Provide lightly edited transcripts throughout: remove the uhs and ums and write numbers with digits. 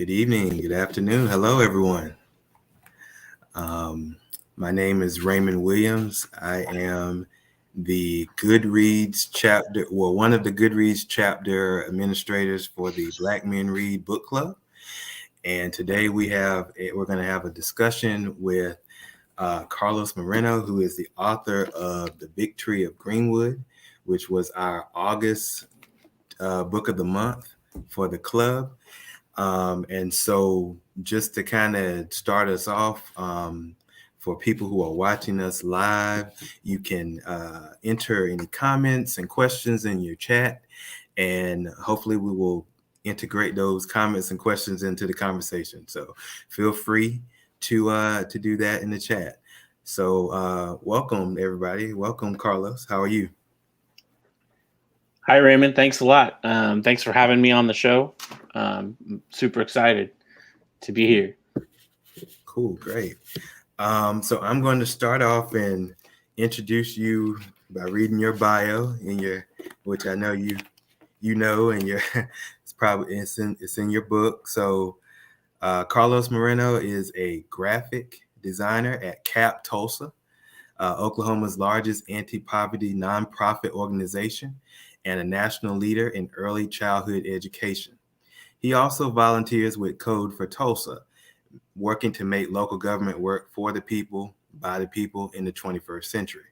Good evening, good afternoon. Hello, everyone. Um, my name is Raymond Williams. I am the Goodreads chapter, well, one of the Goodreads chapter administrators for the Black Men Read Book Club. And today we're going to have a discussion with Carlos Moreno, who is the author of The Victory of Greenwood, which was our August book of the month for the club. And so just to kind of start us off, for people who are watching us live, you can enter any comments and questions in your chat, and hopefully we will integrate those comments and questions into the conversation. So feel free to do that in the chat. So welcome, everybody. Welcome, Carlos. How are you? Hi, Raymond. Thanks a lot. Thanks for having me on the show. I'm super excited to be here. Cool, great. So I'm going to start off and introduce you by reading your bio which I know you know, and it's in your book. So Carlos Moreno is a graphic designer at CAP Tulsa, Oklahoma's largest anti-poverty nonprofit organization and a national leader in early childhood education. He also volunteers with Code for Tulsa, working to make local government work for the people, by the people in the 21st century.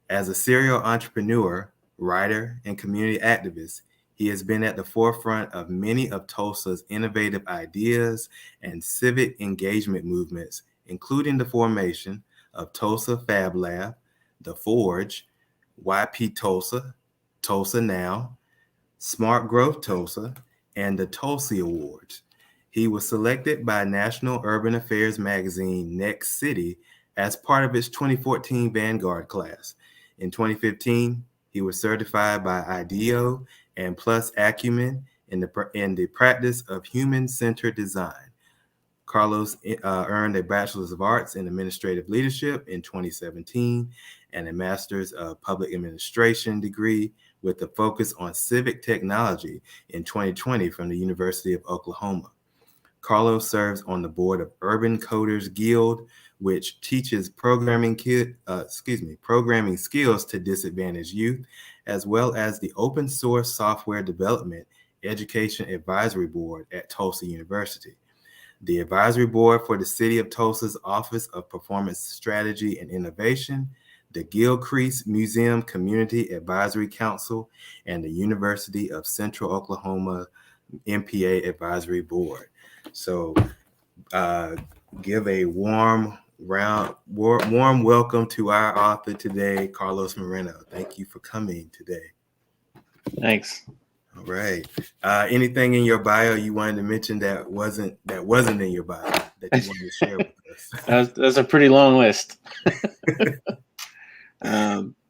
As a serial entrepreneur, writer, and community activist, he has been at the forefront of many of Tulsa's innovative ideas and civic engagement movements, including the formation of Tulsa Fab Lab, The Forge, YP Tulsa, Tulsa Now, Smart Growth Tulsa, and the Tulsi Awards. He was selected by National Urban Affairs magazine Next City as part of its 2014 Vanguard class. In 2015, he was certified by IDEO and Plus Acumen in the practice of human-centered design. Carlos earned a Bachelor's of Arts in Administrative Leadership in 2017 and a Master's of Public Administration degree with a focus on civic technology in 2020 from the University of Oklahoma. Carlos serves on the board of Urban Coders Guild, which teaches programming skills to disadvantaged youth, as well as the Open Source Software Development Education Advisory Board at Tulsa University. The advisory board for the City of Tulsa's Office of Performance Strategy and Innovation, the Gilcrease Museum Community Advisory Council, and the University of Central Oklahoma MPA Advisory Board. So give a warm welcome to our author today, Carlos Moreno. Thank you for coming today. Thanks. All right. Anything in your bio you wanted to mention that wasn't in your bio that you wanted to share with us? That's a pretty long list.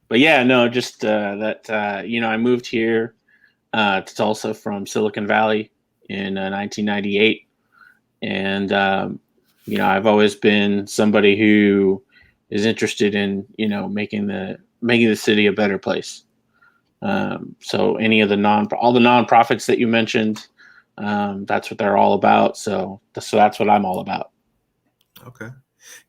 But yeah, no, just that I moved here to Tulsa from Silicon Valley in 1998, and I've always been somebody who is interested in making the city a better place. So any of all the nonprofits that you mentioned, that's what they're all about. So that's what I'm all about. Okay.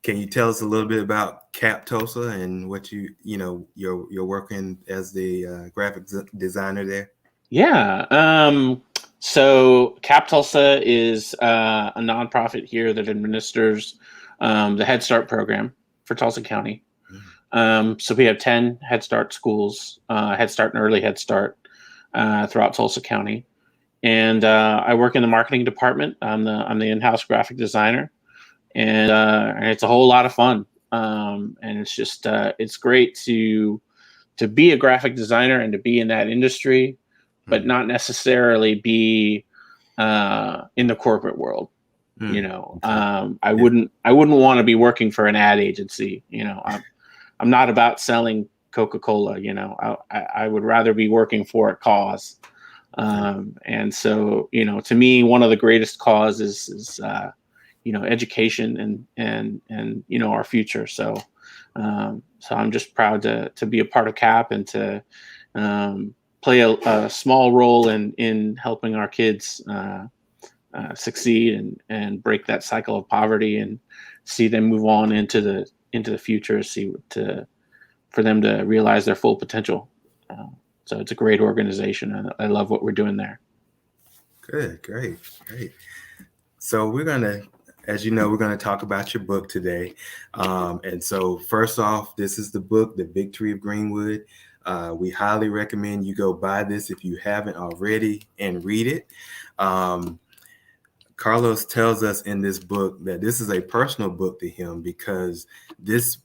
Can you tell us a little bit about CAP Tulsa and what you're working as the graphic designer there? Yeah. So CAP Tulsa is a nonprofit here that administers the Head Start program for Tulsa County. So we have 10 Head Start schools, Head Start and Early Head Start throughout Tulsa County. And I work in the marketing department. I'm the in-house graphic designer, and it's a whole lot of fun. And it's just it's great to be a graphic designer and to be in that industry, but not necessarily be in the corporate world. I wouldn't want to be working for an ad agency. I'm not about selling Coca-Cola. I would rather be working for a cause. And so, to me, one of the greatest causes is education and our future. So I'm just proud to be a part of CAP and to play a small role in helping our kids succeed and break that cycle of poverty and see them move on into the future, for them to realize their full potential. So it's a great organization, and I love what we're doing there. Good, great. So we're gonna, as you know, we're gonna talk about your book today. And so first off, this is the book, The Victory of Greenwood. We highly recommend you go buy this if you haven't already and read it. Carlos tells us in this book that this is a personal book to him because this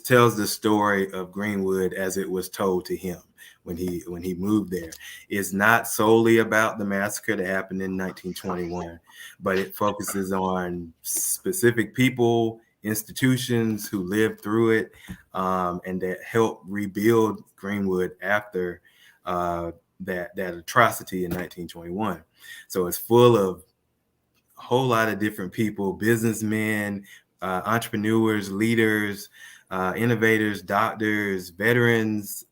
tells the story of Greenwood as it was told to him when he moved there. It's not solely about the massacre that happened in 1921, but it focuses on specific people, institutions who lived through it, and that helped rebuild Greenwood after that atrocity in 1921. So it's full of a whole lot of different people, businessmen, entrepreneurs, leaders, innovators, doctors, veterans,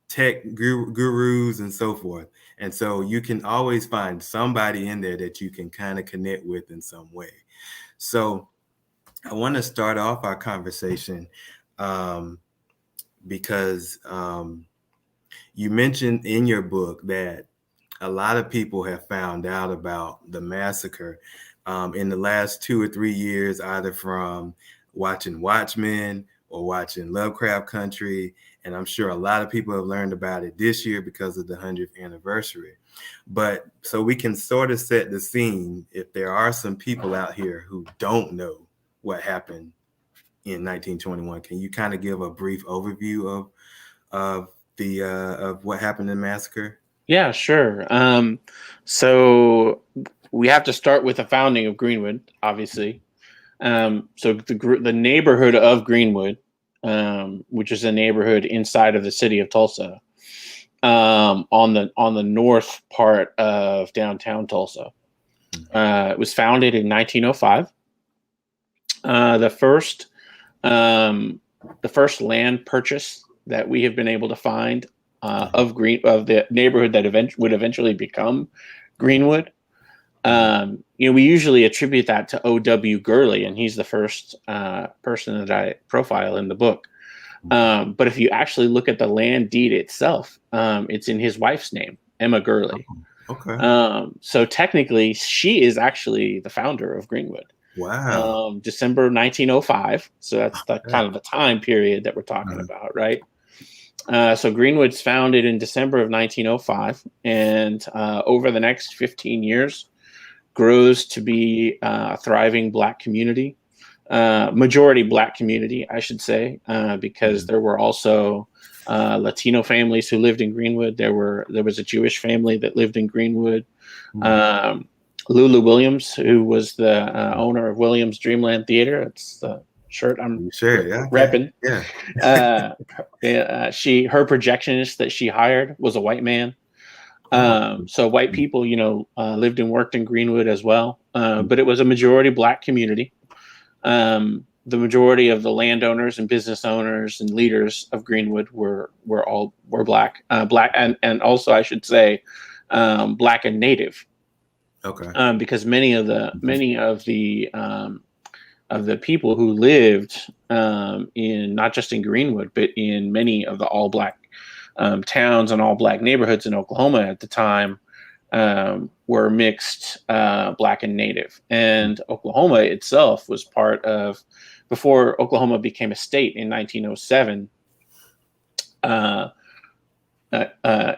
tech gurus and so forth. And so you can always find somebody in there that you can kind of connect with in some way. So I want to start off our conversation because you mentioned in your book that a lot of people have found out about the massacre in the last 2 or 3 years, either from watching Watchmen or watching Lovecraft Country. And I'm sure a lot of people have learned about it this year because of the 100th anniversary. But so we can sort of set the scene if there are some people out here who don't know what happened in 1921. Can you kind of give a brief overview of what happened in the massacre? Yeah, sure. So we have to start with the founding of Greenwood, obviously. So the neighborhood of Greenwood, which is a neighborhood inside of the city of Tulsa, on the north part of downtown Tulsa. It was founded in 1905. The first land purchase that we have been able to find of the neighborhood that would eventually become Greenwood. We usually attribute that to O.W. Gurley, and he's the first person that I profile in the book. But if you actually look at the land deed itself, it's in his wife's name, Emma Gurley. Okay. So technically, she is actually the founder of Greenwood. Wow. December 1905. So that's the kind of the time period that we're talking about, right? So Greenwood's founded in December of 1905, and over the next 15 years, grows to be a thriving Black community, majority Black community, I should say, because there were also Latino families who lived in Greenwood. There was a Jewish family that lived in Greenwood. Lulu Williams, who was the owner of Williams Dreamland Theater. It's the shirt I'm repping. Yeah. Her projectionist that she hired was a white man. So white people, lived and worked in Greenwood as well. But it was a majority Black community. The majority of the landowners and business owners and leaders of Greenwood were Black, and also I should say, Black and Native. Okay. Because many of the people who lived in not just in Greenwood, but in many of the all Black towns and all Black neighborhoods in Oklahoma at the time were mixed Black and Native. And Oklahoma itself was part of, before Oklahoma became a state in 1907,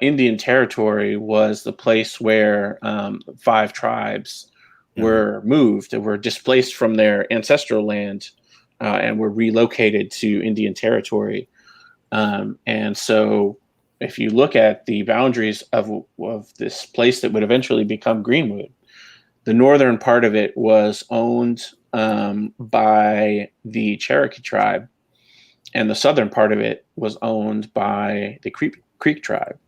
Indian Territory was the place where 5 tribes were moved and were displaced from their ancestral land and were relocated to Indian Territory. And so if you look at the boundaries of this place that would eventually become Greenwood, the northern part of it was owned by the Cherokee tribe, and the southern part of it was owned by the Creek tribe.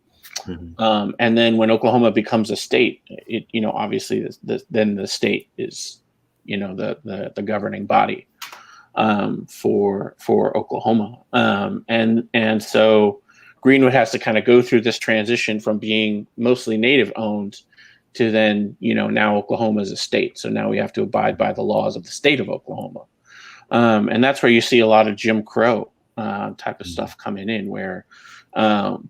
And then when Oklahoma becomes a state, it obviously then the state is the governing body for Oklahoma. And so Greenwood has to kind of go through this transition from being mostly Native owned to then, now Oklahoma is a state. So now we have to abide by the laws of the state of Oklahoma. And that's where you see a lot of Jim Crow type of stuff coming in, where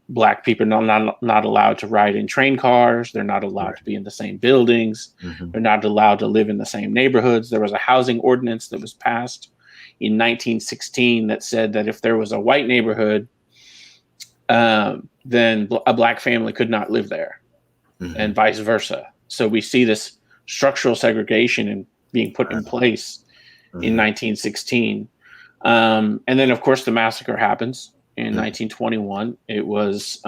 Black people are not allowed to ride in train cars. They're not allowed to be in the same buildings. They're not allowed to live in the same neighborhoods. There was a housing ordinance that was passed in 1916 that said that if there was a white neighborhood, then a Black family could not live there, and vice versa. So we see this structural segregation being put in place in 1916. And then, of course, the massacre happens in 1921. It was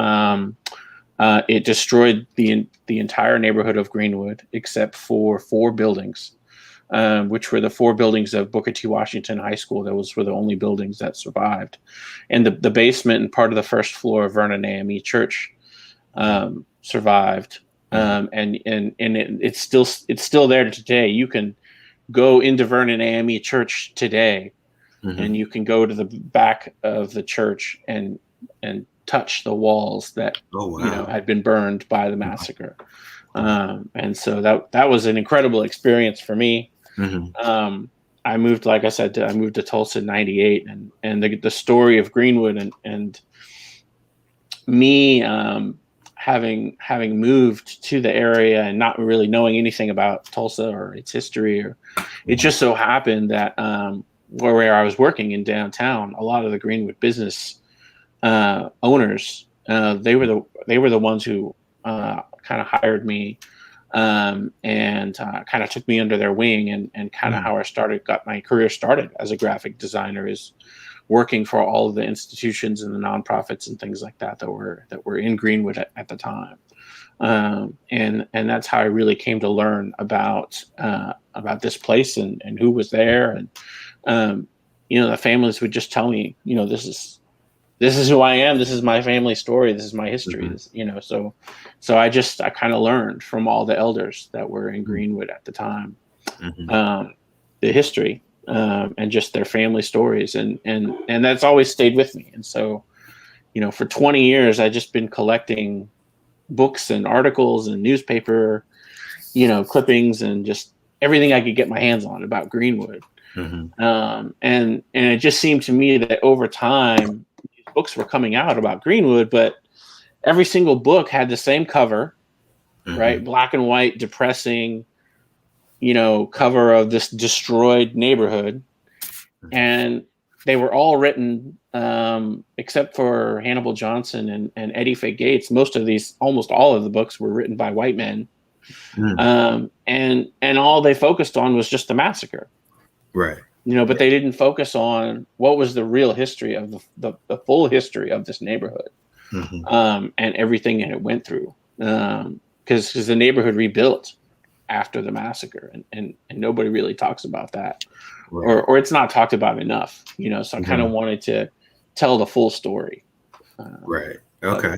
it destroyed the entire neighborhood of Greenwood except for 4 buildings, which were the 4 buildings of Booker T. Washington High School. Those were the only buildings that survived, and the basement and part of the first floor of Vernon AME Church survived. And it's still there today. You can go into Vernon AME Church today, and you can go to the back of the church and touch the walls that had been burned by the massacre. And so that was an incredible experience for me. I moved, like I said, I moved to Tulsa in '98, and the story of Greenwood and me having moved to the area and not really knowing anything about Tulsa or its history, or it just so happened that where I was working in downtown, a lot of the Greenwood business owners, they were the ones who kind of hired me and kind of took me under their wing, and kind of how I got my career started as a graphic designer, is working for all of the institutions and the nonprofits and things like that were in Greenwood at the time. And that's how I really came to learn about this place and who was there. And the families would just tell me, this is who I am. This is my family story. This is my history. So I kind of learned from all the elders that were in Greenwood at the time, the history, and just their family stories. And that's always stayed with me. And so, for 20 years, I've just been collecting books and articles and newspaper, clippings, and just everything I could get my hands on about Greenwood. And it just seemed to me that over time, these books were coming out about Greenwood, but every single book had the same cover, right? Black and white, depressing, cover of this destroyed neighborhood. And they were all written, except for Hannibal Johnson and Eddie Fay Gates. Almost all of the books were written by white men. And all they focused on was just the massacre. Right. But they didn't focus on what was the real history of the full history of this neighborhood, and everything that it went through. Because the neighborhood rebuilt after the massacre, and nobody really talks about that, or it's not talked about enough. So I kind of wanted to tell the full story. Right. Okay.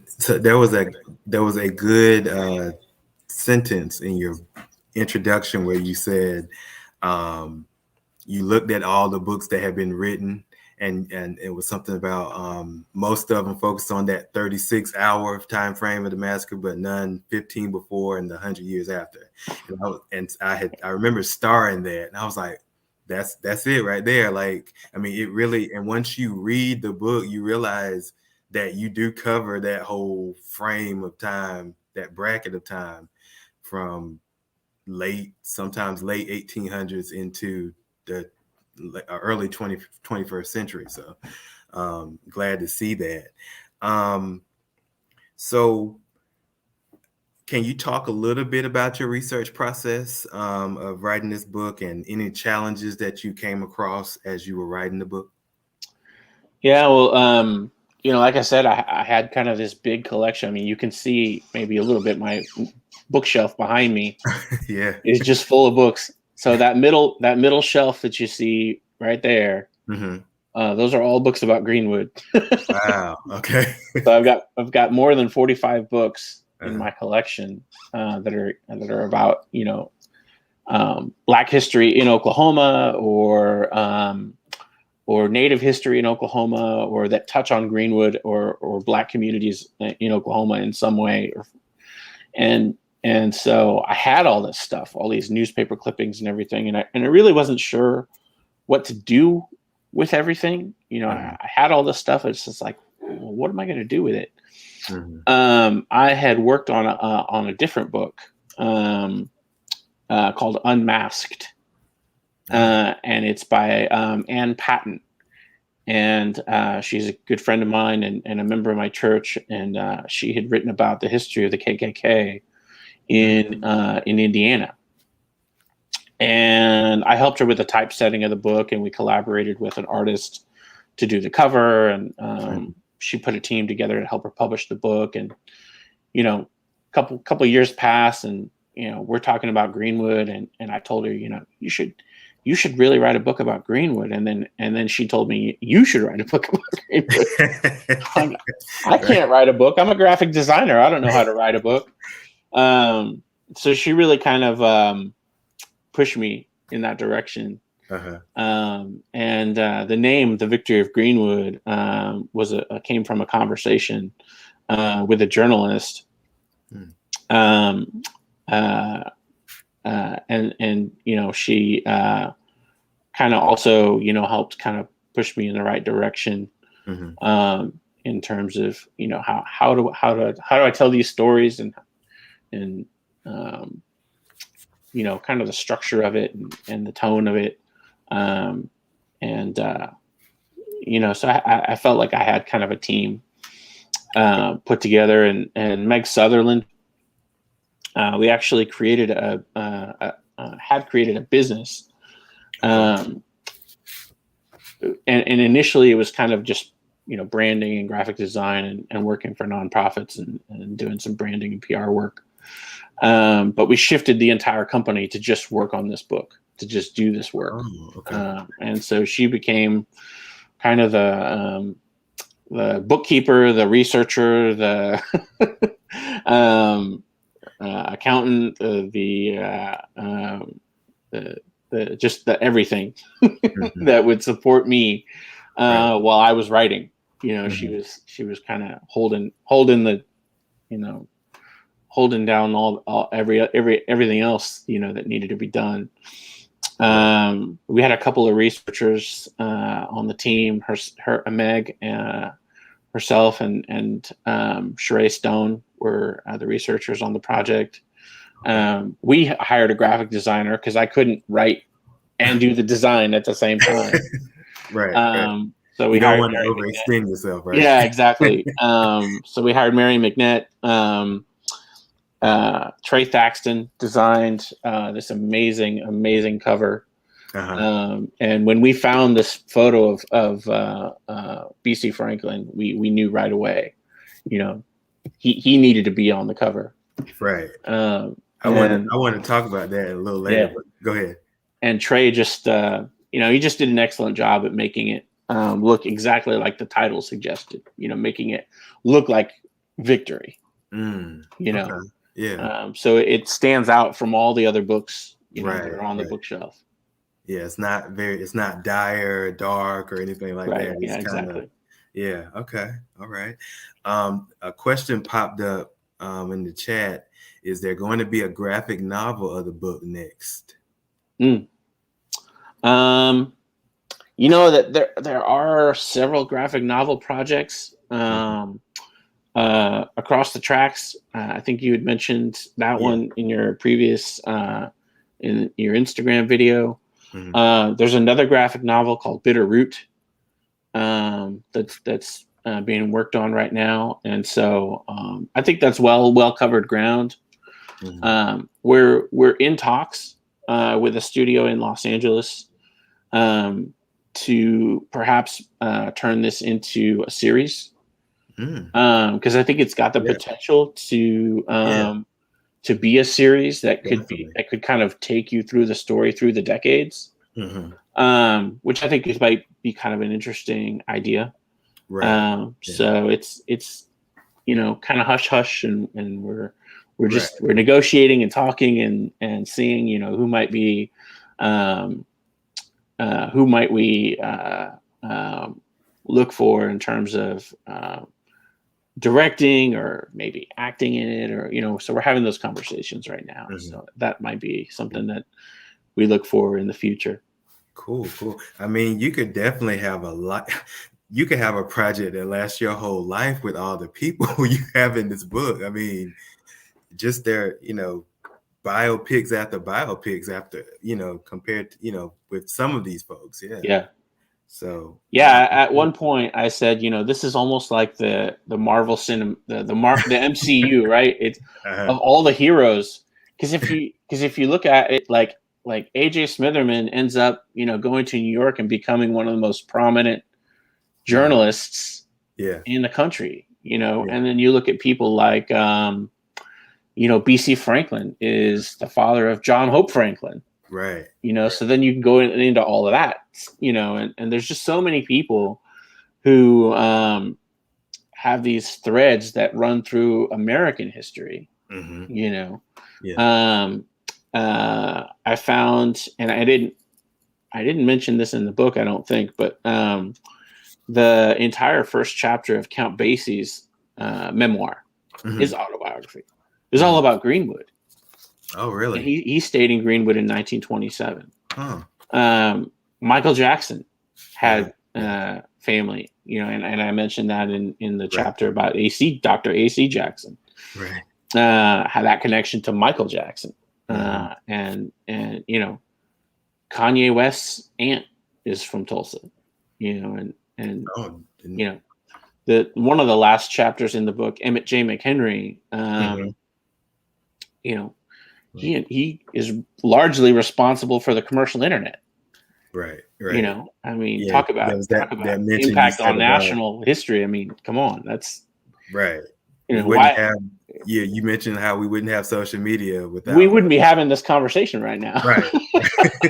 So there was a good sentence in your introduction where you said you looked at all the books that had been written, and it was something about most of them focused on that 36-hour time frame of the massacre, but none 15 before and the 100 years after. I remember starring that, and I was like, that's it right there. Like, I mean, it really, and once you read the book, you realize that you do cover that whole frame of time, that bracket of time, from sometimes late 1800s into the early 21st century. So glad to see that. So can you talk a little bit about your research process of writing this book, and any challenges that you came across as you were writing the book? Yeah, well, like I said, I had kind of this big collection. I mean, you can see maybe a little bit my bookshelf behind me. Yeah, is just full of books. So that middle shelf that you see right there, those are all books about Greenwood. Wow. Okay. So I've got more than 45 books in my collection that are about Black history in Oklahoma, or Native history in Oklahoma, or that touch on Greenwood or Black communities in Oklahoma in some way. and so I had all this stuff, all these newspaper clippings and everything, and I really wasn't sure what to do with everything. I had all this stuff. It's just like, well, what am I going to do with it? I had worked on a different book called Unmasked, and it's by Ann Patton, and she's a good friend of mine and a member of my church, and she had written about the history of the KKK in Indiana. And I helped her with the typesetting of the book, and we collaborated with an artist to do the cover, and she put a team together to help her publish the book. And couple of years pass, and we're talking about Greenwood, and I told her, you should really write a book about Greenwood. And then she told me, you should write a book about Greenwood. I can't write a book. I'm a graphic designer. I don't know how to write a book. So she really kind of pushed me in that direction. And the name, The Victory of Greenwood, came from a conversation with a journalist. And she kind of also helped kind of push me in the right direction in terms of how do I tell these stories, and kind of the structure of it and the tone of it, so I felt like I had kind of a team put together, and Meg Sutherland, we actually created had created a business, and initially it was kind of just branding and graphic design and working for nonprofits and doing some branding and PR work. But we shifted the entire company to just work on this book, to just do this work. And so she became kind of the bookkeeper, the researcher, the accountant, just the everything that would support me while I was writing. She was kind of holding the holding down everything else that needed to be done. We had a couple of researchers on the team, Meg, herself, and Sheree Stone were the researchers on the project. We hired a graphic designer because I couldn't write and do the design at the same time. Right. So we you don't hired want to overextend yourself, right? Yeah, exactly. So we hired Mary McNett. Trey Thaxton designed this amazing cover. And when we found this photo of BC Franklin, we knew right away, he needed to be on the cover. Right. I want to talk about that a little later, but go ahead. And Trey just, he just did an excellent job at making it look exactly like the title suggested, making it look like Victory, Okay. Yeah. So it stands out from all the other books, that are on the bookshelf. Yeah, it's not dire, dark, or anything like that. It's exactly. Yeah. Okay. All right. A question popped up in the chat. Is there going to be a graphic novel of the book next? That there are several graphic novel projects across the tracks. I think you had mentioned that one in your previous in your Instagram video. There's another graphic novel called Bitter Root that's being worked on right now, and so I think that's well covered ground. We're in talks with a studio in Los Angeles to perhaps turn this into a series, because I think it's got the potential to be a series that could kind of take you through the story through the decades, which I think might be kind of an interesting idea. So it's kind of hush hush, and we're negotiating and talking and seeing who might we look for in terms of directing or maybe acting in it, or so we're having those conversations right now. So that might be something that we look for in the future. Cool. I mean, you could definitely have a lot. You could have a project that lasts your whole life with all the people you have in this book. I mean, just their, biopics after biopics after, compared to, with some of these folks. Yeah. So at one point I said, this is almost like the Marvel cinema, the MCU, right? It's of all the heroes, because if you look at it, like AJ Smitherman ends up, going to New York and becoming one of the most prominent journalists in the country, and then you look at people like BC Franklin is the father of John Hope Franklin. Right. So then you can go into all of that, and there's just so many people who have these threads that run through American history. I found, and I didn't mention this in the book, I don't think, but the entire first chapter of Count Basie's memoir, his autobiography, is all about Greenwood. Oh, really? And he stayed in Greenwood in 1927. Michael Jackson had family, and I mentioned that in the chapter about Dr. AC Jackson. Right. Had that connection to Michael Jackson. And Kanye West's aunt is from Tulsa, and the one of the last chapters in the book, Emmett J. McHenry, he is largely responsible for the internet. Right. I mean, talk about impact on national history. I mean, come on, that's right. You mentioned how we wouldn't have social media without. We wouldn't be having this conversation right now, right?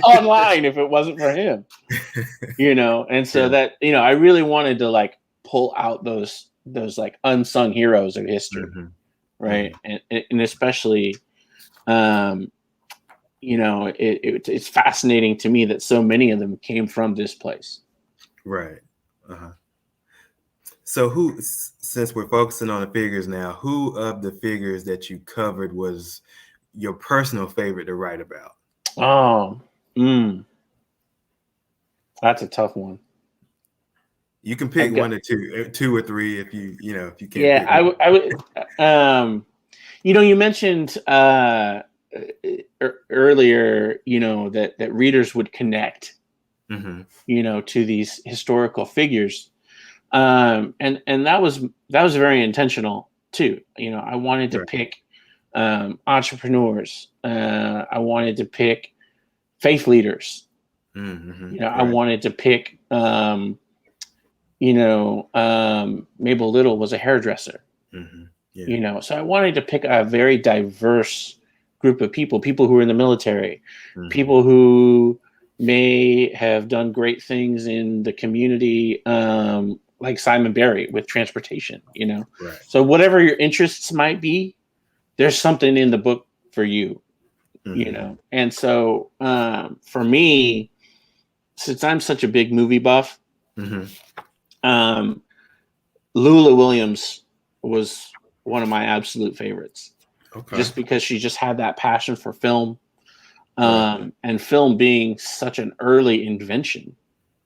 Online, if it wasn't for him. And so that I really wanted to pull out those unsung heroes of history, right? And especially, it's fascinating to me that so many of them came from this place. Right. So since we're focusing on the figures now, who of the figures that you covered was your personal favorite to write about? That's a tough one. You can pick one or two or three if you can't. Yeah, I would. You mentioned earlier, that readers would connect, to these historical figures. And that was very intentional too. I wanted to pick entrepreneurs. I wanted to pick faith leaders. I wanted to pick Mabel Little was a hairdresser. So I wanted to pick a very diverse group of people who were in the military, people who may have done great things in the community, like Simon Barry with transportation, Right. So whatever your interests might be, there's something in the book for you, And so for me, since I'm such a big movie buff, Lula Williams was one of my absolute favorites. Okay. Just because she just had that passion for film, and film being such an early invention,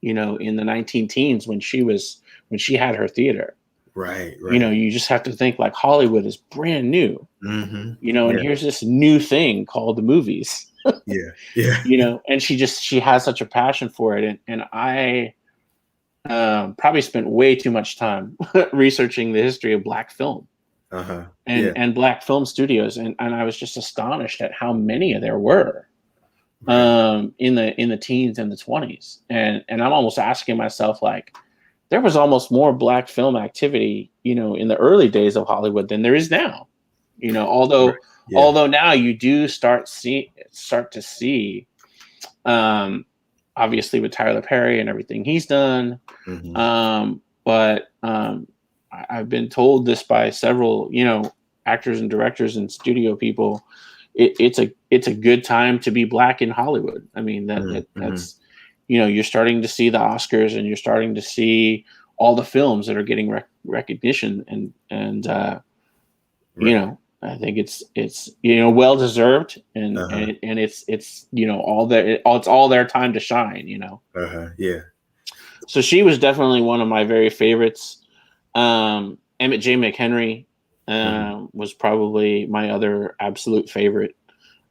in the 19-teens when she had her theater. Right. You just have to think Hollywood is brand new, and here's this new thing called the movies. And she has such a passion for it. And I probably spent way too much time researching the history of Black film. And Black film studios, and I was just astonished at how many there were in the teens and the 20s, and I'm almost asking myself, there was almost more Black film activity, in the early days of Hollywood than there is now, although now you do start to see, obviously with Tyler Perry and everything he's done, but I've been told this by several, actors and directors and studio people. It's a good time to be Black in Hollywood. I mean, that's, you're starting to see the Oscars, and you're starting to see all the films that are getting recognition, and you know, I think it's well deserved, and it's it's all their time to shine, Yeah. So she was definitely one of my very favorites. Emmett J. McHenry was probably my other absolute favorite.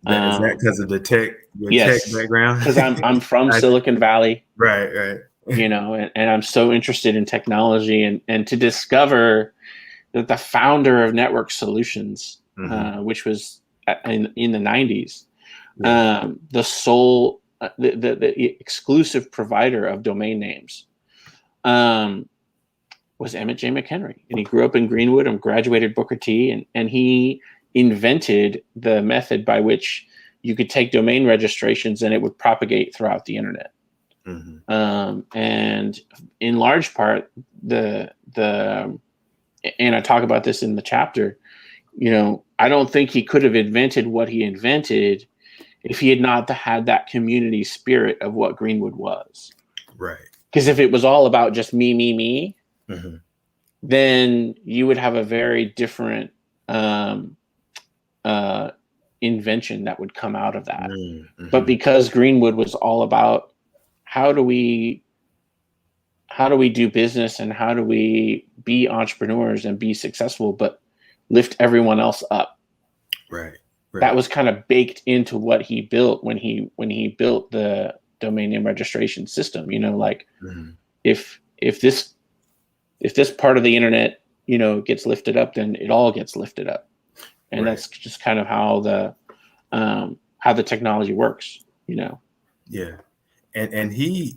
Is that because of your tech Yes, background? because I'm from Silicon Valley. Right. And I'm so interested in technology, and to discover that the founder of Network Solutions, which was in the 90s, the sole, the exclusive provider of domain names, was Emmett J. McHenry. And he grew up in Greenwood and graduated Booker T. And he invented the method by which you could take domain registrations and it would propagate throughout the internet. And in large part, and I talk about this in the chapter, I don't think he could have invented what he invented if he had not had that community spirit of what Greenwood was. Right. Because if it was all about just me, then you would have a very different invention that would come out of that. But because Greenwood was all about how do we do business and how do we be entrepreneurs and be successful, but lift everyone else up. Right. That was kind of baked into what he built when he built the domain name registration system. If this part of the internet, gets lifted up, then it all gets lifted up. And that's just kind of how the technology works, Yeah. And he's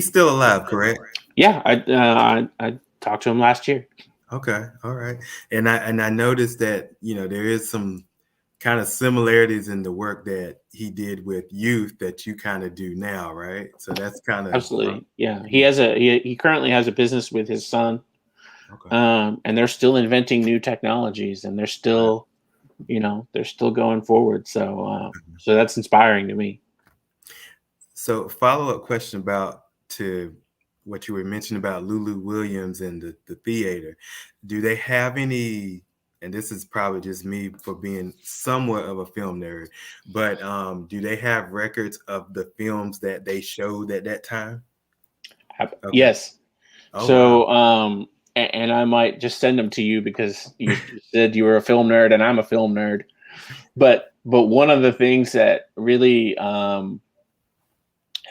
still alive, correct? Yeah. I talked to him last year. Okay. All right. And I noticed that, there is some kind of similarities in the work that he did with youth that you kind of do now, right? So that's kind of absolutely. Yeah. He currently has a business with his son. Okay. And they're still inventing new technologies, and they're still, they're still going forward. So that's inspiring to me. So follow-up question to what you were mentioning about Lulu Williams and the theater. Do they have any, and this is probably just me for being somewhat of a film nerd, but do they have records of the films that they showed at that time? Okay. Yes. Oh, so, wow. And I might just send them to you because you said you were a film nerd and I'm a film nerd. But one of the things that really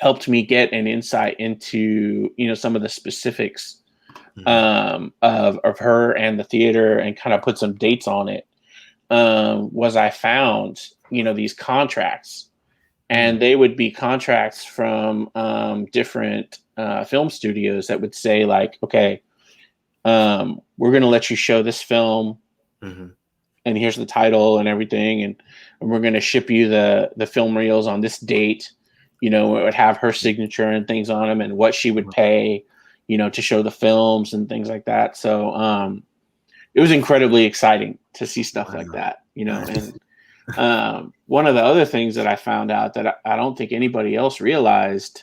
helped me get an insight into, some of the specifics of her and the theater, and kind of put some dates on it, was I found, these contracts, and they would be contracts from different film studios that would say, like, okay, we're going to let you show this film, and here's the title and everything, and we're going to ship you the film reels on this date. It would have her signature and things on them, and what she would pay, to show the films and things like that. So it was incredibly exciting to see stuff like that, And one of the other things that I found out that I don't think anybody else realized,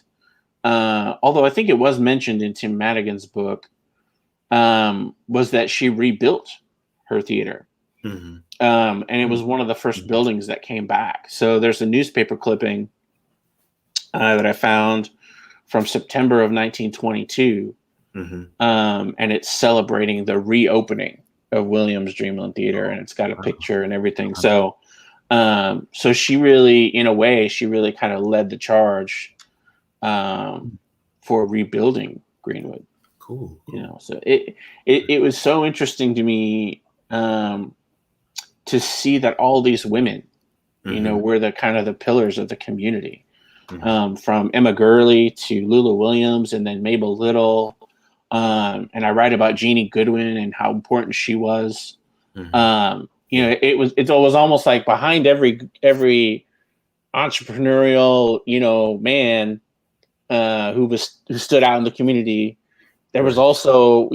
although I think it was mentioned in Tim Madigan's book, was that she rebuilt her theater. And it was one of the first buildings that came back. So there's a newspaper clipping that I found from September of 1922, and it's celebrating the reopening of Williams Dreamland Theater, and it's got a picture and everything. So she really, in a way, kind of led the charge for rebuilding Greenwood. Cool. So it was so interesting to me to see that all these women, were the kind of the pillars of the community. From Emma Gurley to Lulu Williams, and then Mabel Little. And I write about Jeannie Goodwin and how important she was. It was almost like behind every entrepreneurial, man who stood out in the community, there was also,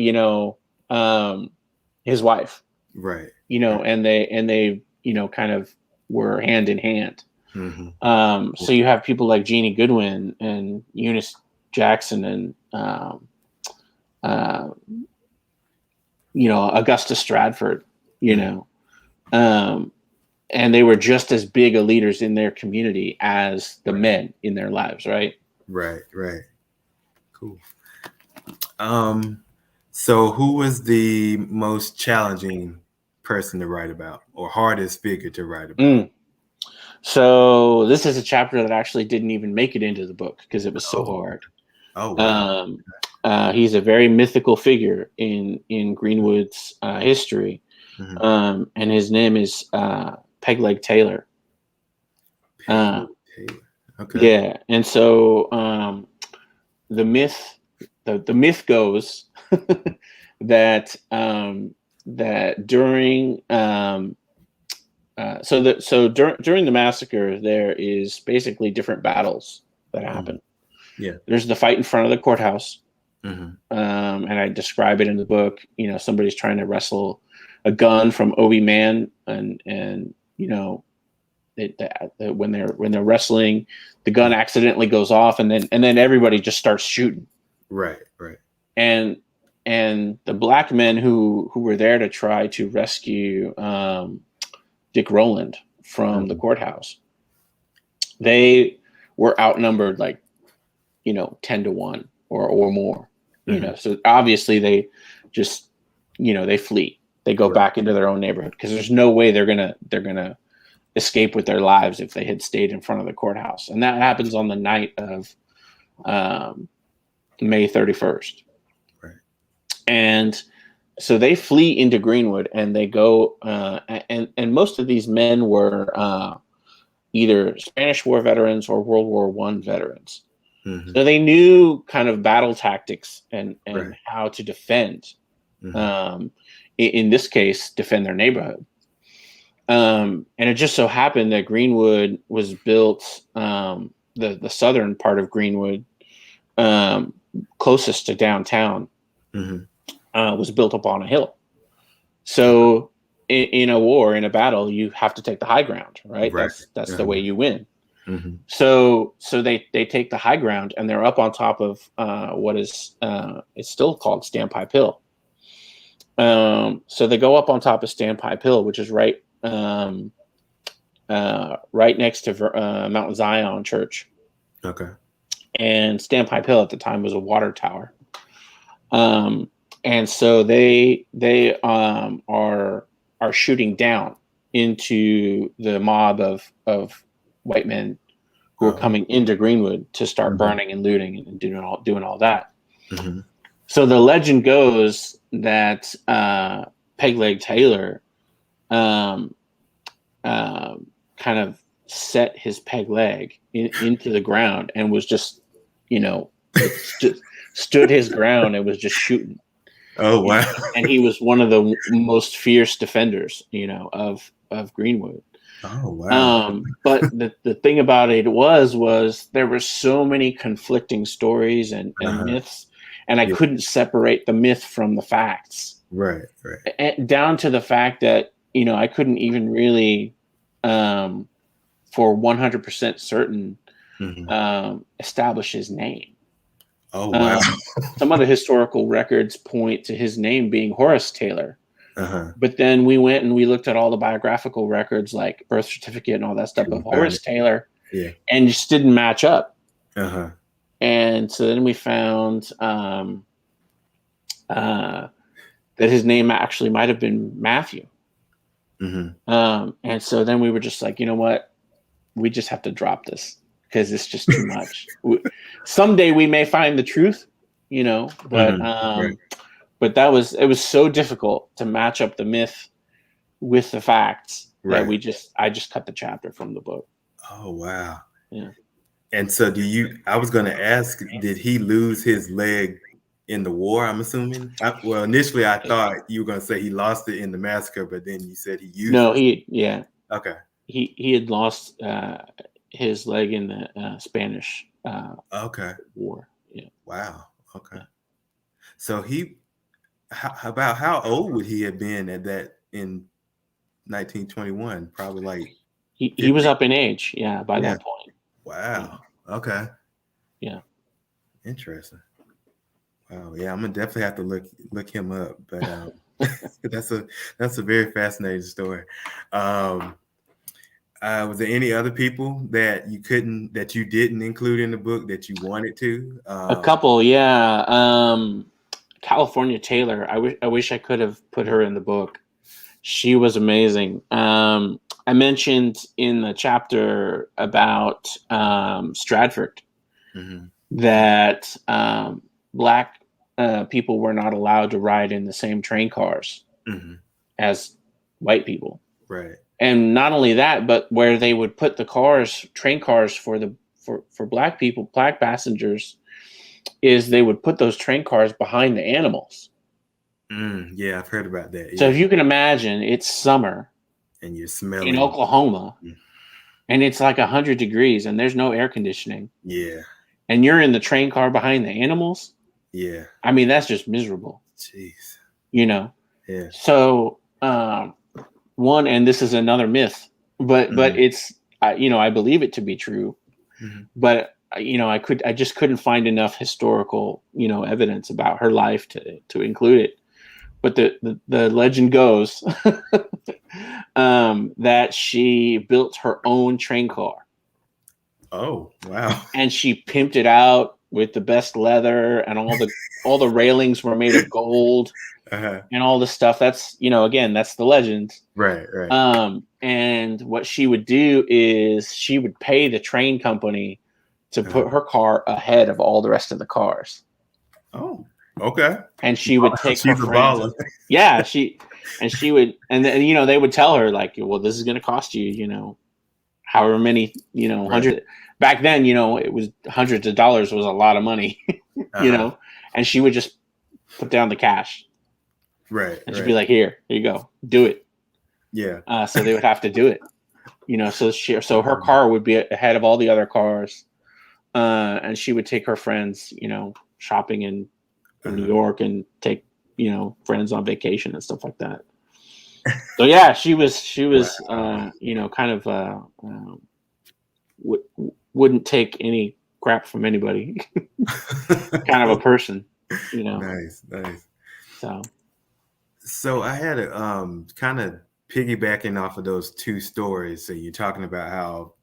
his wife. Right. And they kind of were hand in hand. So you have people like Jeannie Goodwin and Eunice Jackson and uh, Augustus Stratford, and they were just as big a leaders in their community as the men in their lives, right? Right. Cool. So who was the most challenging person to write about, or hardest figure to write about? So this is a chapter that actually didn't even make it into the book because it was so hard. Oh, wow. He's a very mythical figure in Greenwood's history, and his name is Pegleg Taylor. Pegleg Taylor. Okay. Yeah, and so the myth goes that that during during the massacre there is basically different battles that happen. Yeah. There's the fight in front of the courthouse, and I describe it in the book. Somebody's trying to wrestle a gun from Obi Man, and when they're wrestling, the gun accidentally goes off, and then everybody just starts shooting. Right. And the black men who were there to try to rescue Dick Rowland from the courthouse, they were outnumbered 10-1 or more. So obviously they just they flee. They go back into their own neighborhood because there's no way they're gonna escape with their lives if they had stayed in front of the courthouse. And that happens on the night of May 31st. Right. And so they flee into Greenwood, and they go and most of these men were either Spanish War veterans or World War I veterans. So they knew kind of battle tactics and how to defend. In this case, defend their neighborhood. And it just so happened that Greenwood was built, the southern part of Greenwood, closest to downtown, was built up on a hill. So in a war, in a battle, you have to take the high ground, right? That's the way you win. So they take the high ground, and they're up on top of what is it's still called Standpipe Hill. So they go up on top of Standpipe Hill, which is right next to Mount Zion Church. Okay. And Standpipe Hill at the time was a water tower. And so they are shooting down into the mob of white men who are coming into Greenwood to start burning and looting and doing all that. So the legend goes that Pegleg Taylor kind of set his peg leg into the ground and was just, stood his ground and was just shooting. Oh, wow. And he was one of the most fierce defenders, of Greenwood. Oh, wow. But the thing about it was there were so many conflicting stories and myths, and I couldn't separate the myth from the facts. Right. And down to the fact that, I couldn't even really, for 100% certain, establish his name. Oh, wow. Some of the historical records point to his name being Horace Taylor. But then we went and we looked at all the biographical records, like birth certificate and all that stuff of Horace Taylor, and just didn't match up. And so then we found that his name actually might have been Matthew. And so then we were just like, you know what? We just have to drop this because it's just too much. Someday we may find the truth, but but it was so difficult to match up the myth with the facts that I just cut the chapter from the book. Oh, wow. Yeah. And so I was going to ask, did he lose his leg in the war, I'm assuming? Initially I thought you were going to say he lost it in the massacre, but then you said he used it. Okay. He had lost his leg in the Spanish war. Yeah. Wow. Okay. So about how old would he have been at that in 1921? Probably like he was up in age, by that point. Wow. Okay. Yeah. Interesting. Wow. Yeah, I'm gonna definitely have to look him up. But that's a very fascinating story. Um, was there any other people that you didn't include in the book that you wanted to? A couple, yeah. California Taylor. I wish I could have put her in the book. She was amazing. I mentioned in the chapter about Stratford Mhm. that black people were not allowed to ride in the same train cars Mhm. as white people. Right. And not only that, but where they would put the train cars for black people, black passengers, is they would put those train cars behind the animals. Yeah, I've heard about that. So if Yeah, you can imagine, it's summer and you're in smelling. Oklahoma, Mm, and it's like 100 degrees, and there's no air conditioning, yeah, and you're in the train car behind the animals. yeah. I mean, that's just miserable, Jeez. you know. Yeah. So one, and this is another myth, but Mhm. it's I believe it to be true, Mhm. but I just couldn't find enough historical evidence about her life to include it. But the legend goes that she built her own train car Oh, wow. and she pimped it out with the best leather, and all the railings were made of gold Uh-huh. and all the stuff. That's again, that's the legend. Right, right. And what she would do is she would pay the train company to Uh-huh. put her car ahead of all the rest of the cars. Oh, okay. And she would take her She's a friends. baller. Yeah, she would, and then they would tell her like, well, this is going to cost you, however many, Right. hundred. Back then, it was hundreds of dollars was a lot of money, Uh-huh. and she would just put down the cash Right, and she'd be right. like, here you go, do it. Yeah. So they would have to do it, so her car would be ahead of all the other cars, and she would take her friends, shopping in New Uh-huh. York and take friends on vacation and stuff like that. So yeah, she was Wow. kind of wouldn't take any crap from anybody, kind of a person, you know. Nice, nice. So So I had a kind of piggybacking off of those two stories. So you're talking about how,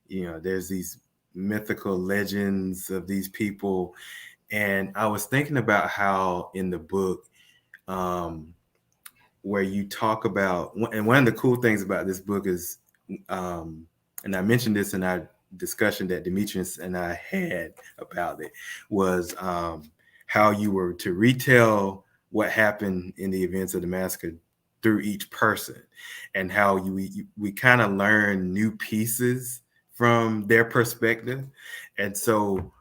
there's these mythical legends of these people. And I was thinking about how in the book, um, where you talk about, and one of the cool things about this book is, and I mentioned this in our discussion that Demetrius and I had about it, was how you were to retell what happened in the events of the massacre through each person, and how we kind of learn new pieces from their perspective. And so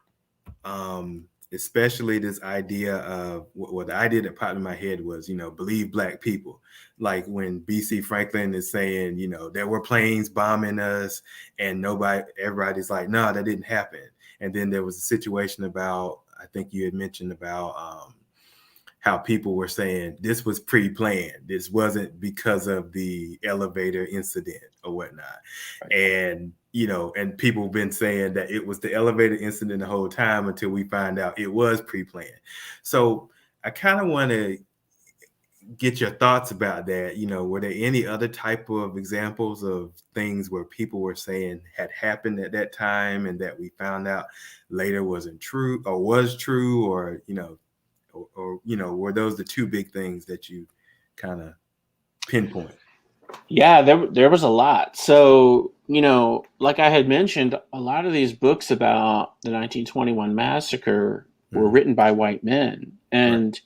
especially this idea of what the idea that popped in my head was, believe black people. Like when BC Franklin is saying, there were planes bombing us, and everybody's like, no, that didn't happen. And then there was a situation about, I think you had mentioned about how people were saying this was pre-planned. This wasn't because of the elevator incident or whatnot. And, and people have been saying that it was the elevator incident the whole time until we find out it was pre-planned. So I kind of want to get your thoughts about that. Were there any other type of examples of things where people were saying had happened at that time and that we found out later wasn't true or was true, or, were those the two big things that you kind of pinpoint? yeah, there was a lot. So like I had mentioned, a lot of these books about the 1921 massacre were Mhm. written by white men, Right. and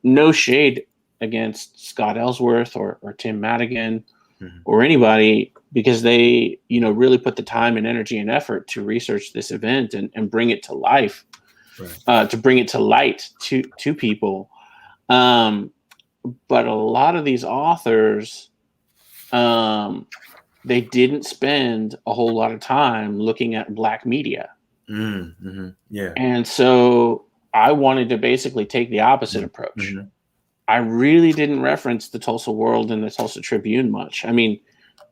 no shade against Scott Ellsworth or Tim Madigan Mhm. or anybody, because they really put the time and energy and effort to research this event and bring it to life, Right. to bring it to light to people. um, but a lot of these authors, um, they didn't spend a whole lot of time looking at black media, Mm-hmm. Yeah. and so I wanted to basically take the opposite approach. Mm-hmm. I really didn't reference the Tulsa World and the Tulsa Tribune much. I mean,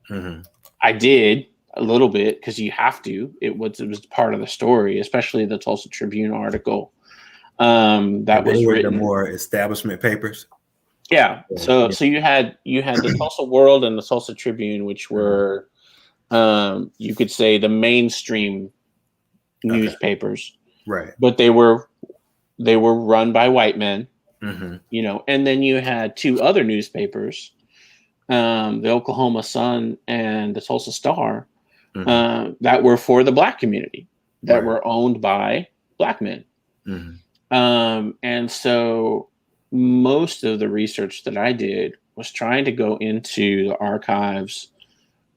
Mm-hmm. I did a little bit because you have to. It was part of the story, especially the Tulsa Tribune article. That And they was were the written. more establishment papers. Yeah. So you had the Tulsa World and the Tulsa Tribune, which were you could say the mainstream newspapers, Right. but they were run by white men, Mm-hmm. And then you had two other newspapers, the Oklahoma Sun and the Tulsa Star, Mm-hmm. that were for the black community, that Right. were owned by black men. Mm-hmm. And so most of the research that I did was trying to go into the archives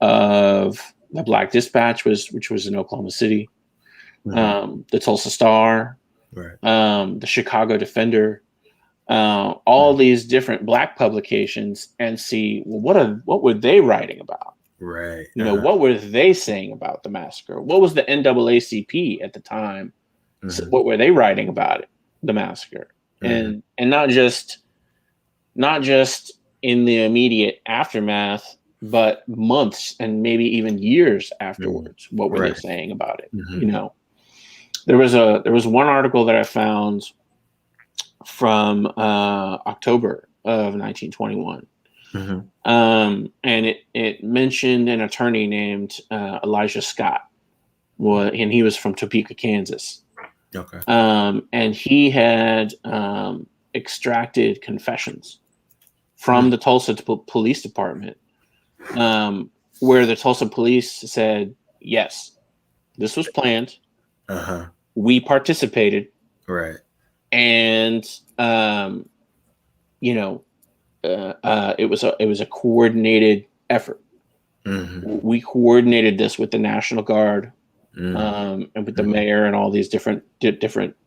of the Black Dispatch, which was in Oklahoma City, the Tulsa Star, Right. the Chicago Defender, all these different black publications, and see, well, what were they writing about? Right. What were they saying about the massacre? What was the NAACP at the time? So what were they writing about it, the massacre? And not just in the immediate aftermath, but months and maybe even years afterwards. What were they saying about it? There was one article that I found from October of 1921. And it mentioned an attorney named Elijah Scott. And he was from Topeka, Kansas. Okay. And he had extracted confessions from the Tulsa Police Department, where the Tulsa police said, yes, this was planned. We participated. Right. And, it was a coordinated effort. We coordinated this with the National Guard, and with the mayor and all these different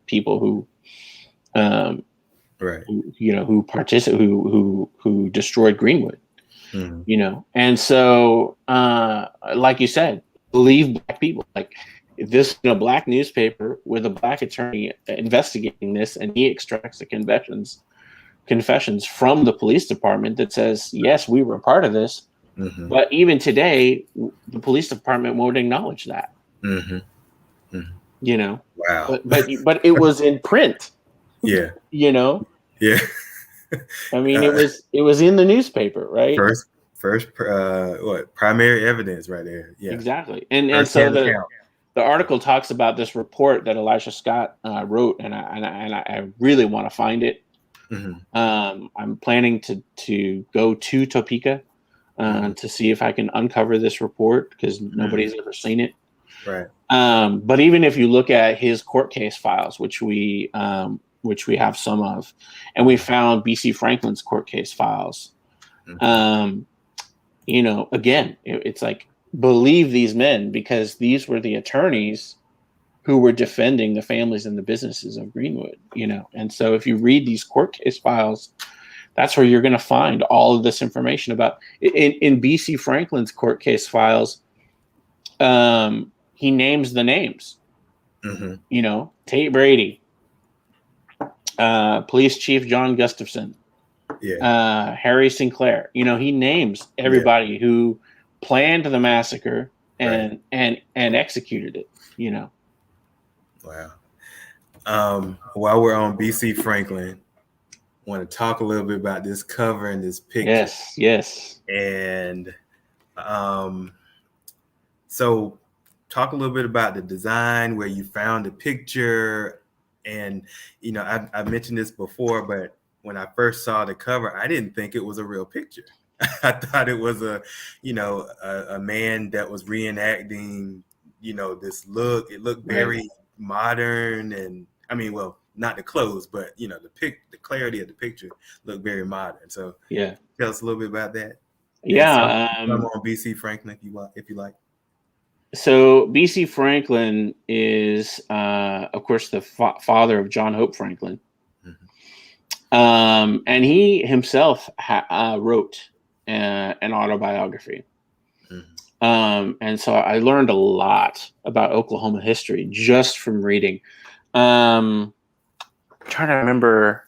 people who, right. who destroyed Greenwood, And so, like you said, believe black people. Like this, black newspaper with a black attorney investigating this, and he extracts the confessions from the police department that says, yes, we were a part of this. But even today, the police department won't acknowledge that. Wow. But it was in print. Yeah. Yeah. I mean, it was in the newspaper, right? First, primary evidence right there. Yeah. Exactly. And so the article talks about this report that Elijah Scott wrote, and I really want to find it. I'm planning to go to Topeka to see if I can uncover this report, because nobody's ever seen it. Right. But even if you look at his court case files, which we have some of, and we found BC Franklin's court case files, again, it's like, believe these men, because these were the attorneys who were defending the families and the businesses of Greenwood, And so if you read these court case files, that's where you're going to find all of this information about in BC Franklin's court case files. He names the names, Tate Brady, Police Chief John Gustafson, Harry Sinclair. He names everybody who planned the massacre and executed it. Wow. While we're on BC Franklin, I want to talk a little bit about this cover and this picture. Yes. And so talk a little bit about the design, where you found the picture. And, I mentioned this before, but when I first saw the cover, I didn't think it was a real picture. I thought it was a man that was reenacting, this look. It looked very modern, and not the clothes, but the clarity of the picture looked very modern. So tell us a little bit about that. Come on BC Franklin if you like. So BC Franklin is, of course, the father of John Hope Franklin, and he himself wrote an autobiography. And so I learned a lot about Oklahoma history just from reading. I'm trying to remember.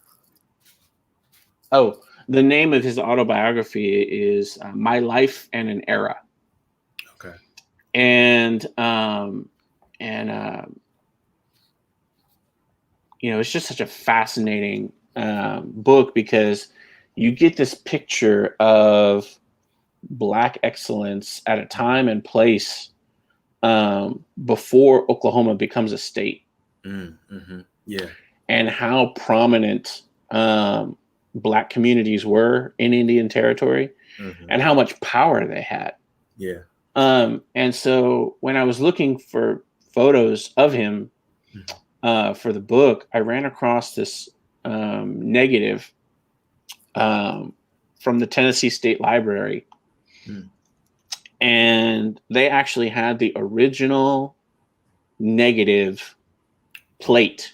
Oh, the name of his autobiography is My Life and an Era. Okay. And it's just such a fascinating book, because you get this picture of Black excellence at a time and place before Oklahoma becomes a state. Mm-hmm. Yeah. And how prominent Black communities were in Indian Territory, and how much power they had. Yeah. And so when I was looking for photos of him for the book, I ran across this negative from the Tennessee State Library. And they actually had the original negative plate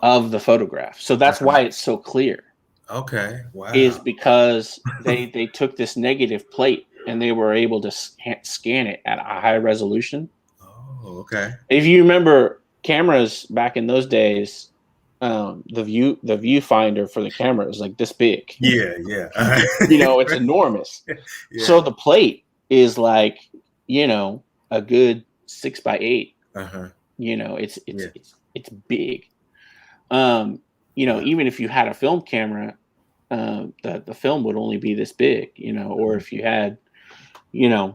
of the photograph. So that's why it's so clear. Okay. Wow. Is because they took this negative plate and they were able to scan it at a high resolution. Oh, okay. If you remember cameras back in those days, the viewfinder for the camera is like this big. Yeah. It's enormous. Yeah. So the plate is like, a good 6x8. It's big. Even if you had a film camera, the film would only be this big, or if you had, a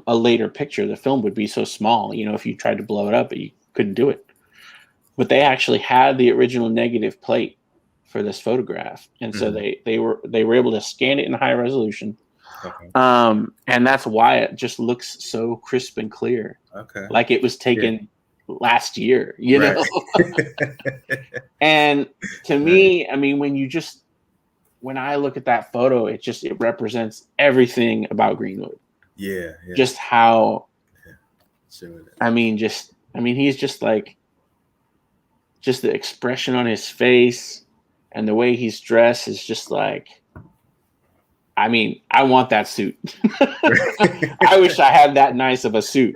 later picture, the film would be so small, if you tried to blow it up, you couldn't do it. But they actually had the original negative plate for this photograph. And so they were able to scan it in high resolution. Okay. And that's why it just looks so crisp and clear. Okay. Like it was taken last year, know? And to me, I mean, when I look at that photo, it represents everything about Greenwood. Yeah. Just how, Sure. he's just like, just the expression on his face and the way he's dressed is just like, I want that suit. I wish I had that nice of a suit.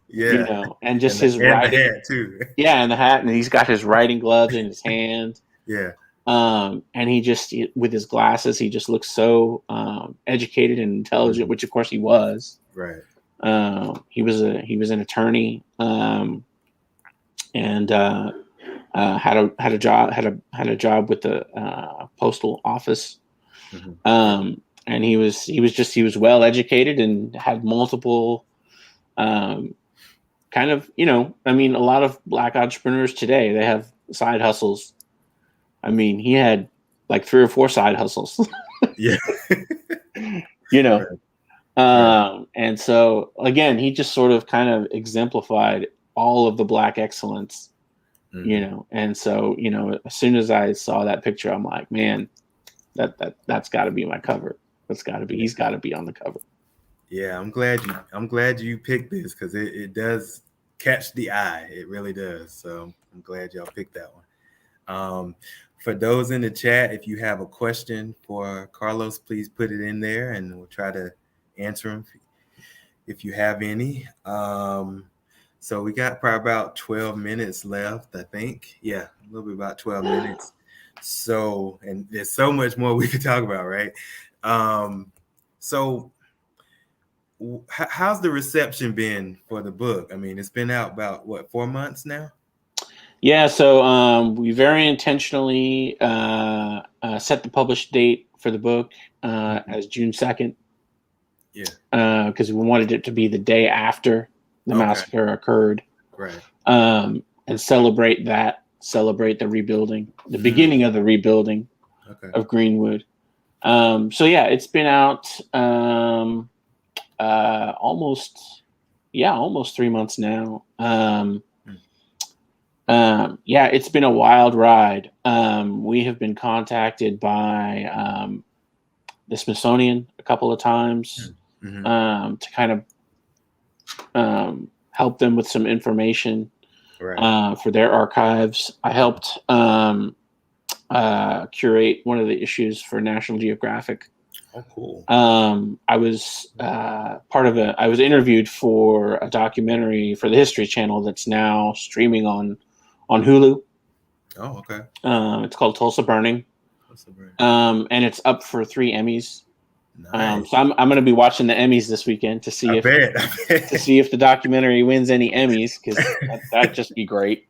Yeah. And just his writing. The hat too. Yeah, and the hat, and he's got his writing gloves in his hand. Yeah. And he just, with his glasses, he just looks so educated and intelligent, which of course he was. Right. He was an attorney, and had a job with the postal office. And he was well educated and had multiple kind of, a lot of Black entrepreneurs today, they have side hustles. He had like 3 or 4 side hustles. Yeah. And so again, he just sort of kind of exemplified all of the Black excellence, and so, as soon as I saw that picture, I'm like, man, that's gotta be my cover. He's gotta be on the cover. Yeah. I'm glad you picked this, because it does catch the eye. It really does. So I'm glad y'all picked that one. For those in the chat, if you have a question for Carlos, please put it in there and we'll try to answer them if you have any. So we got probably about 12 minutes left, I think. Yeah, a little bit about 12 minutes. So, and there's so much more we could talk about, right? So how's the reception been for the book? It's been out about 4 months now? Yeah, so we very intentionally set the published date for the book as June 2nd. Yeah. Because we wanted it to be the day after the massacre occurred. Right. And celebrate the rebuilding, the beginning of the rebuilding of Greenwood. So yeah, it's been out almost 3 months now. It's been a wild ride. We have been contacted by the Smithsonian a couple of times to kind of help them with some information for their archives. I helped curate one of the issues for National Geographic. Oh, cool. I was I was interviewed for a documentary for the History Channel that's now streaming on Hulu. Oh, okay. It's called Tulsa Burning. And it's up for 3 Emmys. Nice. So I'm going to be watching the Emmys this weekend to see if the documentary wins any Emmys, because that'd just be great.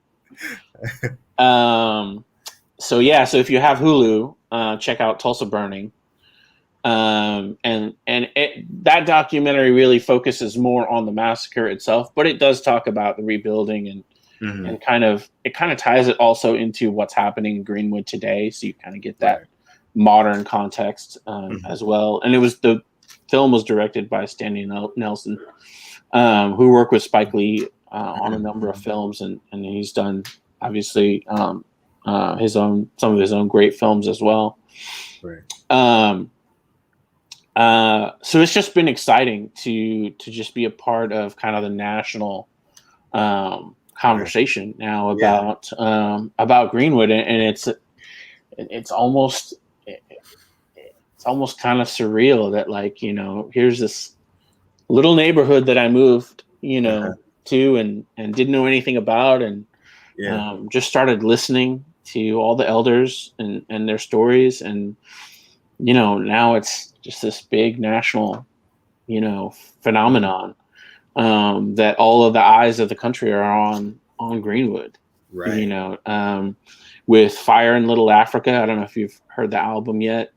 So yeah, so if you have Hulu, check out Tulsa Burning. That documentary really focuses more on the massacre itself, but it does talk about the rebuilding and kind of ties it also into what's happening in Greenwood today. So you kind of get that modern context as well. And the film was directed by Stanley Nelson, who worked with Spike Lee on a number of films, and he's done obviously some of his own great films as well. Right. So it's just been exciting to just be a part of kind of the national conversation now about Greenwood, and it's almost kind of surreal that, like, you know, here's this little neighborhood that I moved, you know, to and didn't know anything about, and just started listening to all the elders and their stories, and you know, now it's just this big national, you know, phenomenon that all of the eyes of the country are on Greenwood. Right. You know, with Fire in Little Africa. I don't know if you've heard the album yet.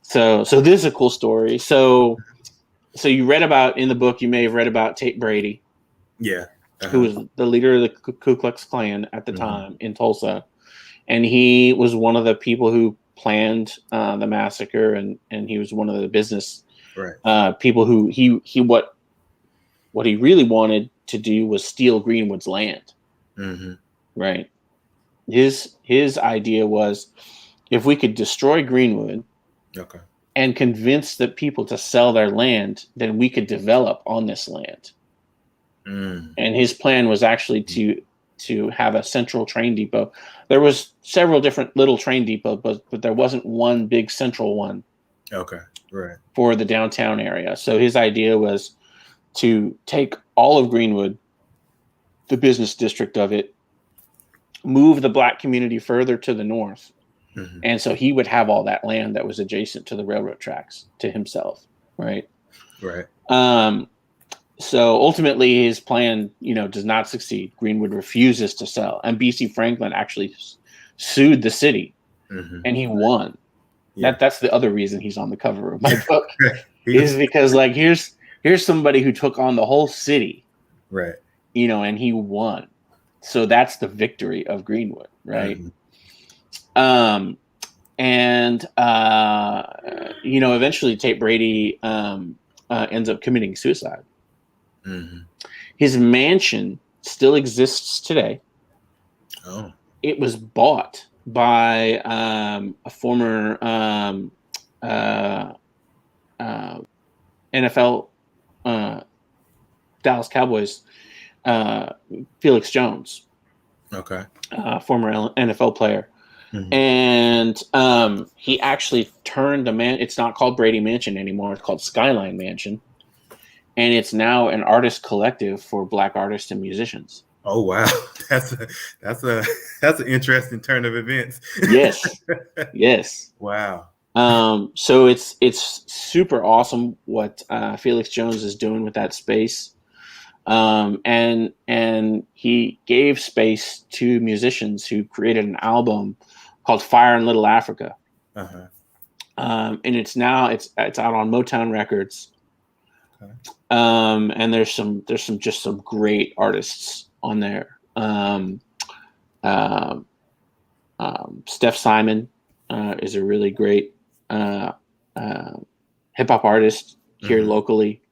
So this is a cool story. So you read about in the book, you may have read about Tate Brady. Yeah. Who was the leader of the Ku Klux Klan at the time in Tulsa. And he was one of the people who planned the massacre, and he was one of the business people who what he really wanted to do was steal Greenwood's land. Right. His idea was, if we could destroy Greenwood and convince the people to sell their land, then we could develop on this land. And his plan was actually to have a central train depot. There was several different little train depots, but there wasn't one big central one. For the downtown area. So his idea was to take all of Greenwood, the business district of it, move the black community further to the north. And so he would have all that land that was adjacent to the railroad tracks to himself. Right. So ultimately his plan, you know, does not succeed. Greenwood refuses to sell. And B.C. Franklin actually sued the city and he won. That's the other reason he's on the cover of my book is because, like, here's somebody who took on the whole city. You know, and he won. So that's the victory of Greenwood. Right. You know, eventually Tate Brady ends up committing suicide. His mansion still exists today. It was bought by a former NFL Dallas Cowboys, Felix Jones, former NFL player. And he actually turned it's not called Brady Mansion anymore. It's called Skyline Mansion. And it's now an artist collective for Black artists and musicians. Oh wow, that's an interesting turn of events. Yes. Wow. So it's super awesome what Felix Jones is doing with that space, and he gave space to musicians who created an album called Fire in Little Africa, and it's out on Motown Records. And there's some great artists on there. Steph Simon is a really great hip hop artist here locally,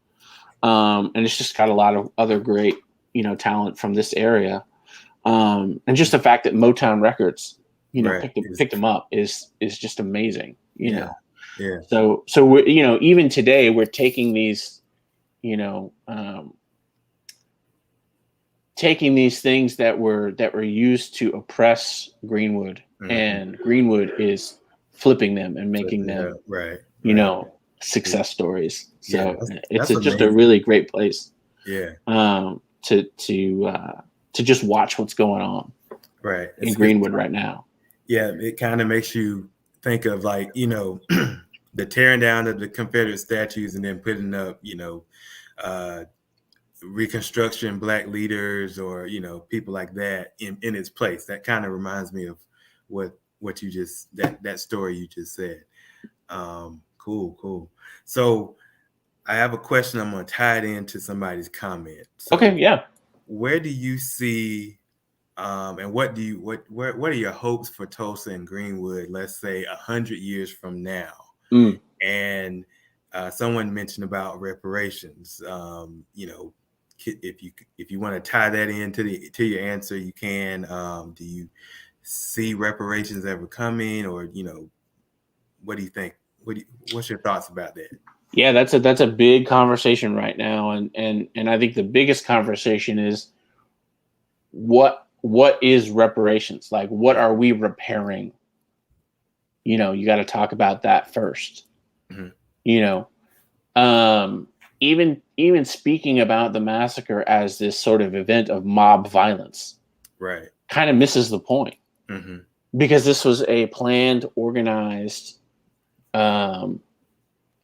and it's just got a lot of other great, you know, talent from this area. And just the fact that Motown Records, you know, picked them up is just amazing. You know, so we're, you know, even today we're taking these. You know, taking these things that were used to oppress Greenwood, and Greenwood is flipping them and making them, you know, success stories. So it's just a really great place. To just watch what's going on. In Greenwood right now. Yeah, it kind of makes you think of, like, you know, the tearing down of the Confederate statues and then putting up, you know, Reconstruction, Black leaders, or people like that in its place. That kind of reminds me of what you just that story you just said. Cool. So I have a question. I'm going to tie it into somebody's comment. So Okay, yeah. where do you see and what are your hopes for Tulsa and Greenwood, let's say 100 years from now? And someone mentioned about reparations. If you want to tie that to your answer, you can. Do you see reparations ever coming, or what do you think? What's your thoughts about that? Yeah, that's a big conversation right now, and I think the biggest conversation is what is reparations? Like, what are we repairing? You got to talk about that first. Mm-hmm. Even speaking about the massacre as this sort of event of mob violence, right, kind of misses the point. Mm-hmm. Because this was a planned, organized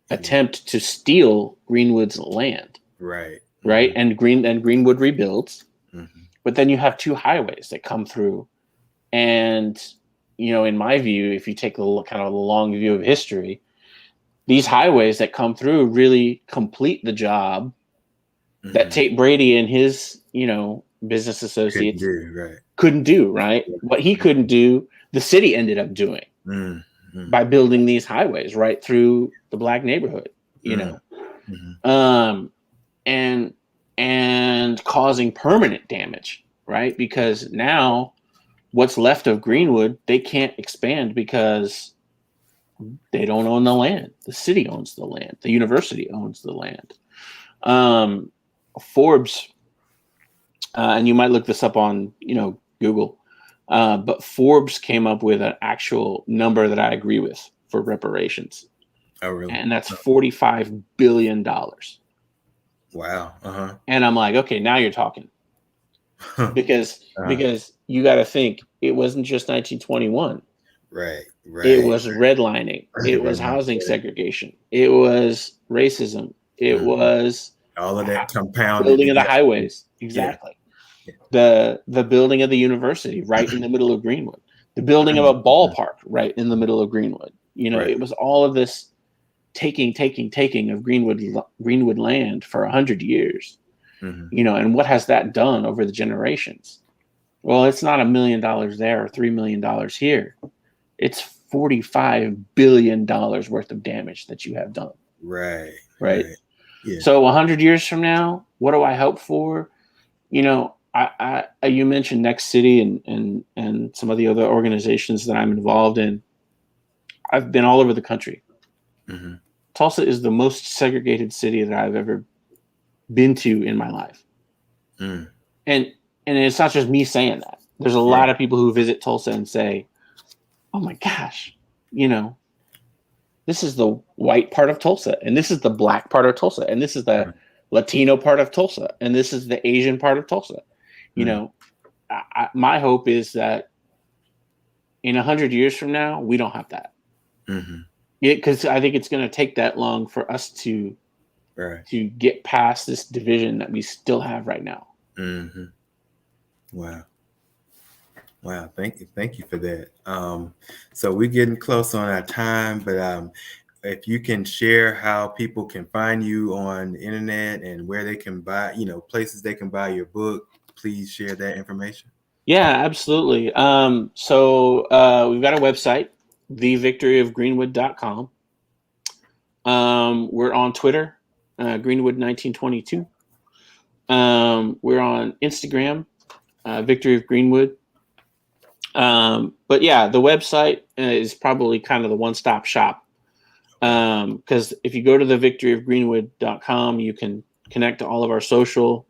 attempt to steal Greenwood's land. Right. Right. Mm-hmm. And Greenwood rebuilds. Mm-hmm. But then you have two highways that come through. And, in my view, if you take the kind of the long view of history, these highways that come through really complete the job that Tate Brady and his, business associates couldn't do, right? What he couldn't do, the city ended up doing by building these highways right through the Black neighborhood, and causing permanent damage, right? Because now what's left of Greenwood, they can't expand because they don't own the land. The city owns the land. The university owns the land. Forbes, and you might look this up on, Google, but Forbes came up with an actual number that I agree with for reparations. Oh, really? And that's $45 billion. Wow. Uh-huh. And I'm like, okay, now you're talking. because you got to think, it wasn't just 1921. Right. It was redlining. It was housing segregation. It was racism. It was all of that compounded. Building of the highways. Exactly. Yeah. The building of the university right in the middle of Greenwood. The building of a ballpark right in the middle of Greenwood. It was all of this taking of Greenwood land for 100 years. And what has that done over the generations? Well, it's not $1 million there or $3 million here. It's $45 billion worth of damage that you have done. Right. Yeah. So 100 years from now, what do I hope for? I you mentioned Next City and some of the other organizations that I'm involved in. I've been all over the country. Tulsa is the most segregated city that I've ever been to in my life. And it's not just me saying that. There's a lot of people who visit Tulsa and say, oh my gosh, this is the white part of Tulsa, and this is the Black part of Tulsa, and this is the Latino part of Tulsa, and this is the Asian part of Tulsa. My hope is that in 100 years from now, we don't have that. Because I think it's going to take that long for us to get past this division that we still have right now. Wow. Thank you for that. So we're getting close on our time, but if you can share how people can find you on the internet and where they can buy, places they can buy your book, please share that information. Yeah, absolutely. So we've got a website, thevictoryofgreenwood.com. We're on Twitter, Greenwood1922. We're on Instagram, Victory of Greenwood. But yeah, the website is probably kind of the one-stop shop. Because if you go to thevictoryofgreenwood.com, you can connect to all of our social,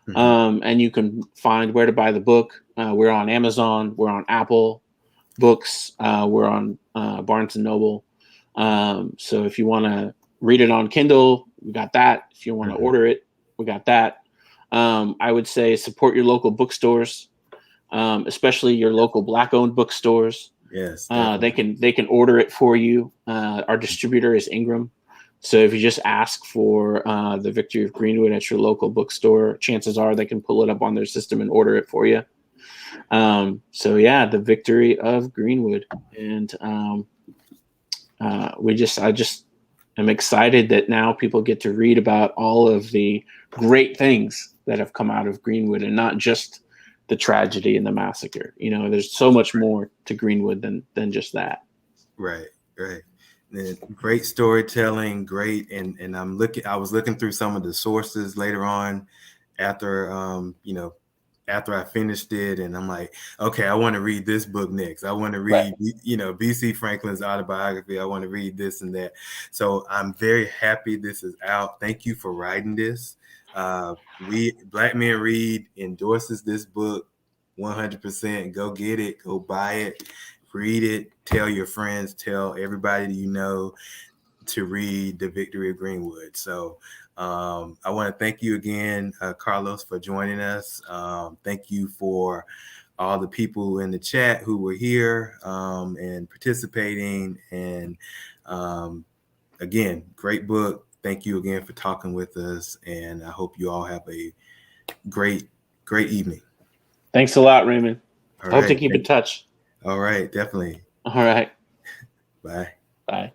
and you can find where to buy the book. We're on Amazon, we're on Apple Books, we're on Barnes and Noble. So if you want to read it on Kindle, we got that. If you want to order it, we got that. I would say support your local bookstores, especially your local Black-owned bookstores. Yes, they can order it for you. Our distributor is Ingram. So if you just ask for the Victory of Greenwood at your local bookstore, chances are they can pull it up on their system and order it for you. So yeah, the Victory of Greenwood, and I just am excited that now people get to read about all of the great things that have come out of Greenwood, and not just the tragedy and the massacre. There's so much more to Greenwood than just that. Right. And great storytelling, great. And I was looking through some of the sources later on after, after I finished it, and I'm like, okay, I want to read this book next. I want to read, B.C. Franklin's autobiography. I want to read this and that. So I'm very happy this is out. Thank you for writing this. Black Men Read endorses this book 100%. Go get it. Go buy it. Read it. Tell your friends. Tell everybody you know to read The Victory of Greenwood. So I want to thank you again, Carlos, for joining us. Thank you for all the people in the chat who were here and participating. And again, great book. Thank you again for talking with us. And I hope you all have a great evening. Thanks a lot, Raymond. All I hope right. to keep in touch. All right. Definitely. All right. Bye. Bye.